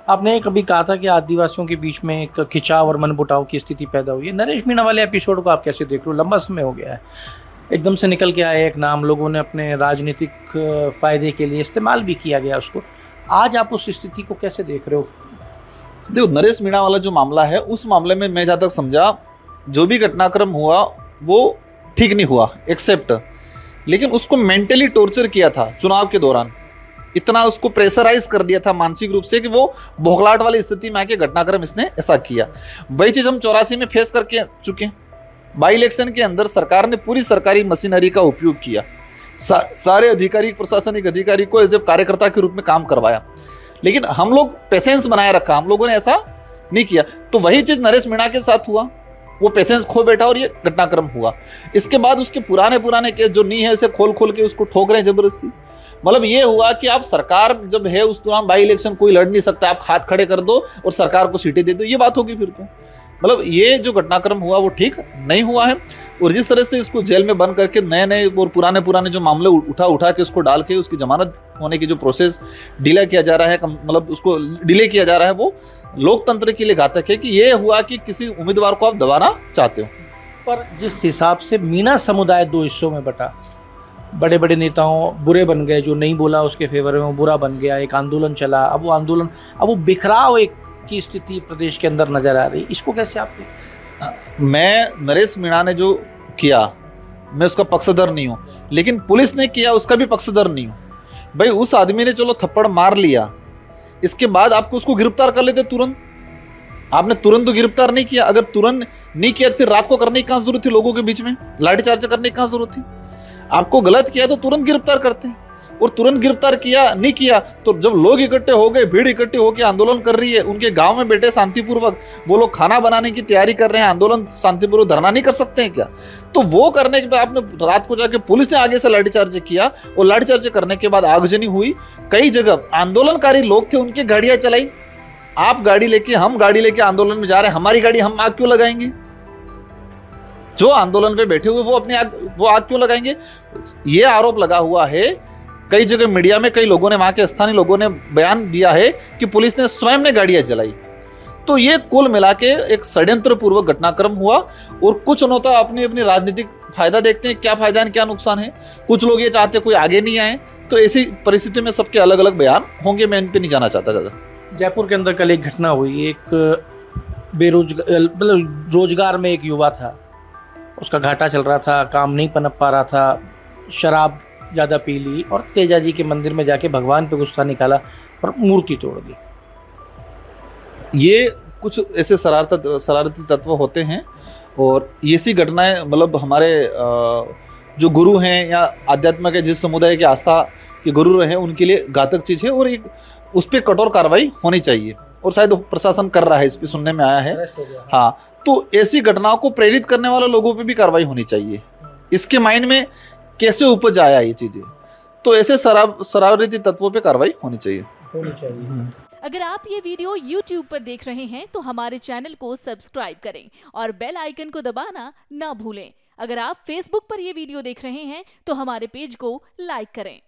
आपने कभी कहा था कि आदिवासियों के बीच में एक खिंचाव और मनमुटाव की स्थिति पैदा हुई है। नरेश मीणा वाले एपिसोड को आप कैसे देख रहे हो? लंबा समय हो गया है, एकदम से निकल के आया एक नाम, लोगों ने अपने राजनीतिक फायदे के लिए इस्तेमाल भी किया गया उसको। आज आप उस स्थिति को कैसे देख रहे हो? देखो, नरेश मीणा वाला जो मामला है, उस मामले में मैं जहाँ तक समझा, जो भी घटनाक्रम हुआ वो ठीक नहीं हुआ, एक्सेप्ट, लेकिन उसको मेंटली टॉर्चर किया था चुनाव के दौरान। इतना उसको प्रेशराइज कर दिया था मानसिक रूप से कि वो बौखलाहट वाली स्थिति में आके घटनाक्रम इसने ऐसा किया। वही चीज हम 84 में फेस करके चुके हैं। बाई इलेक्शन के अंदर सरकार ने पूरी सरकारी मशीनरी का उपयोग किया, सारे अधिकारी, प्रशासनिक अधिकारी को एज ए कार्यकर्ता के रूप में काम करवाया, लेकिन हम लोग पेशेंस बनाए रखा, हम लोगों ने ऐसा नहीं किया। तो वही चीज नरेश मीणा के साथ हुआ, वो पेशेंस खो बैठा और ये घटनाक्रम हुआ। इसके बाद उसके पुराने केस जो नहीं है, इसे खोल के उसको ठोक रहे हैं जबरदस्ती। मतलब ये हुआ कि आप सरकार जब है उस दौरान बाई इलेक्शन कोई लड़ नहीं सकता, आप हाथ खड़े कर दो और सरकार को सीटें दे दो, ये बात होगी फिर तो। मतलब ये जो घटनाक्रम हुआ वो ठीक नहीं हुआ है। और जिस तरह से इसको जेल में बंद करके नए और पुराने जो मामले उठा के उसको डाल के उसकी जमानत होने की जो प्रोसेस डिले किया जा रहा है, मतलब उसको डिले किया जा रहा है, वो लोकतंत्र के लिए घातक है। कि ये हुआ कि किसी उम्मीदवार को आप दबाना चाहते हो। पर जिस हिसाब से मीणा समुदाय दो हिस्सों में बटा, बड़े बड़े नेताओं बुरे बन गए, जो नहीं बोला उसके फेवर में वो बुरा बन गया, एक आंदोलन चला, अब वो बिखराव एक की स्थिति प्रदेश के अंदर नजर आ रही, इसको कैसे आप? मैं नरेश मीणा ने जो किया, मैं उसका पक्षधर नहीं हूँ, लेकिन पुलिस ने किया उसका भी पक्षधर नहीं हूँ। भाई उस आदमी ने चलो थप्पड़ मार लिया, इसके बाद आपको उसको गिरफ्तार कर लेते तुरंत। आपने तुरंत तो गिरफ्तार नहीं किया। अगर तुरंत नहीं किया तो फिर रात को करने की कहाँ जरूरत थी? लोगों के बीच में लाठीचार्ज करने की कहाँ जरूरत थी? आपको गलत किया तो तुरंत गिरफ्तार करते हैं, और तुरंत गिरफ्तार किया नहीं किया तो जब लोग इकट्ठे हो गए, भीड़ इकट्ठे होकर आंदोलन कर रही है, उनके गांव में बैठे शांतिपूर्वक वो लोग खाना बनाने की तैयारी कर रहे हैं, आंदोलन शांतिपूर्वक धरना नहीं कर सकते हैं क्या? तो वो करने के बाद आपने रात को जाके पुलिस ने आगे से लाठीचार्ज किया, और लाठीचार्ज करने के बाद आगजनी हुई। कई जगह आंदोलनकारी लोग थे, उनकी गाड़ियां चलाई। आप गाड़ी लेके, हम गाड़ी लेके आंदोलन में जा रहे हैं, हमारी गाड़ी हम आग क्यों लगाएंगे? जो आंदोलन पे बैठे हुए वो अपनी आग क्यों लगाएंगे? ये आरोप लगा हुआ है। कई जगह मीडिया में कई लोगों ने, वहां के स्थानीय लोगों ने बयान दिया है कि पुलिस ने स्वयं ने गाड़ियां जलाई। तो ये कुल मिला के एक षड्यंत्र पूर्वक घटनाक्रम हुआ। और कुछ नेता अपनी राजनीतिक फायदा देखते हैं, क्या फायदा है क्या नुकसान है। कुछ लोग ये चाहते कोई आगे नहीं आए। तो ऐसी परिस्थिति में सबके अलग अलग बयान होंगे, मैं इन पे नहीं जाना चाहता ज्यादा। जयपुर के अंदर कल एक घटना हुई, एक बेरोजगार, मतलब रोजगार में एक युवा था, उसका घाटा चल रहा था, काम नहीं पनप पा रहा था, शराब ज़्यादा पी ली और तेजा जी के मंदिर में जाके भगवान पे गुस्सा निकाला और मूर्ति तोड़ दी। ये कुछ ऐसे शरारती तत्व होते हैं, और ऐसी घटनाएं मतलब हमारे जो गुरु हैं या आध्यात्म के जिस समुदाय के आस्था के गुरु रहे उनके लिए घातक चीज़ है, और एक उस पर कठोर कार्रवाई होनी चाहिए। और शायद प्रशासन कर रहा है, इस पे सुनने में आया है। हाँ, तो ऐसी घटनाओं को प्रेरित करने वाले लोगों पे भी कार्रवाई होनी चाहिए। इसके माइंड में कैसे उपज आया ये चीजें, तो ऐसे शरारती तत्वों पे कार्रवाई होनी चाहिए। अगर आप ये वीडियो YouTube पर देख रहे हैं तो हमारे चैनल को सब्सक्राइब करें और बेल आइकन को दबाना ना भूलें। अगर आप Facebook पर ये वीडियो देख रहे हैं तो हमारे पेज को लाइक करें।